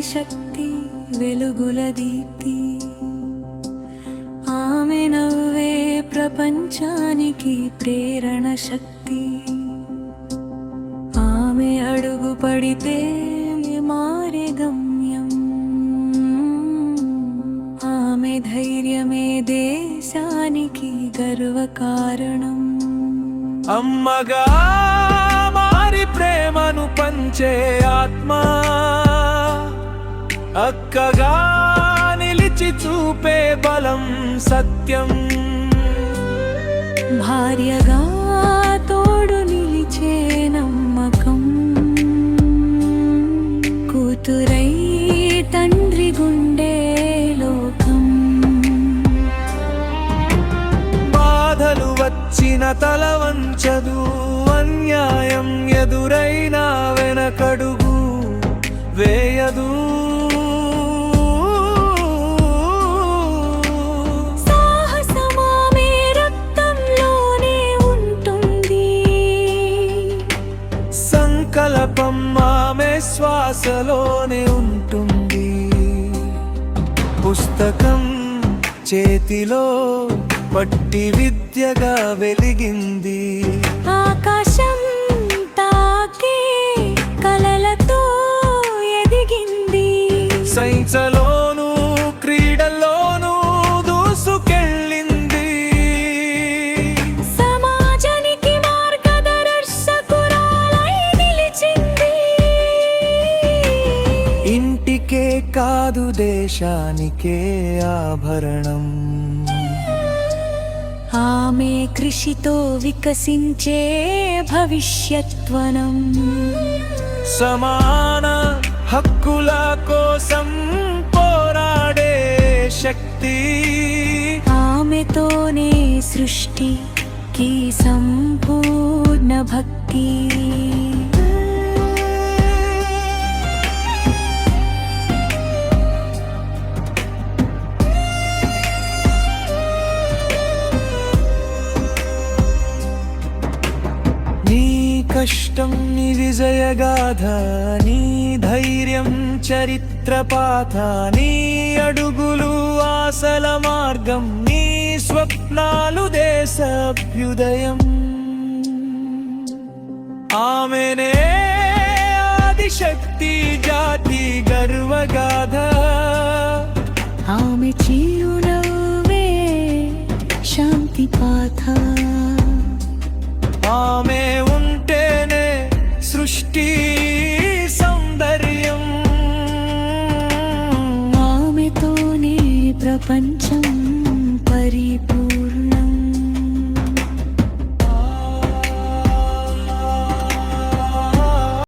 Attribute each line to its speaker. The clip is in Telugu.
Speaker 1: శక్తి వెలుగుల దీప్తి ఆమె నవ్వే ప్రపంచానికి ప్రేరణ శక్తి ఆమె అడుగు పడితే మారే గమ్యం ఆమె ధైర్యమే దేశానికి గర్వకారణం
Speaker 2: అమ్మగా మారి ప్రేమను పంచే ఆత్మ అక్కగా నిలిచి చూపే బలం సత్యం
Speaker 1: భార్యగా తోడు నిలిచే నమ్మకం కూతురై తండ్రి గుండె లోకం
Speaker 2: బాధలు వచ్చిన తల వంచదు అన్యాయం ఎదురైనా వెనకడుగు వేయదు
Speaker 1: సాహసమామె రక్తంలోనే ఉంటుంది
Speaker 2: సంకల్పం ఆమె శ్వాసలోనే ఉంటుంది పుస్తకం చేతిలో పట్టి విద్యగా వెలిగింది
Speaker 1: ఆకాశం తాకే కలలతో ఎదిగింది
Speaker 2: సైన్స్లోను క్రీడల్లోనూ దూసుకెళ్ళింది
Speaker 1: సమాజానికి మార్గదర్శకురాలై నిలిచింది
Speaker 2: ఇంటికే కాదు దేశానికే ఆభరణం
Speaker 1: ఆమె కృషితో వికసించే భవిష్యత్వనం
Speaker 2: సమాన హక్కుల కోసం పోరాడే శక్తి
Speaker 1: ఆమెతోనే సృష్టికి సంపూర్ణ భక్తి
Speaker 2: నీ కష్టం నీ విజయగాథ నీ ధైర్యం చరిత్ర పాత నీ అడుగులు ఆశల మార్గం నీ స్వప్నాలు దేశాభ్యుదయం ఆమెనే ఆదిశక్తి జాతి గర్వగాథ
Speaker 1: ఆమె చిరునవ్వే శాంతి పాథ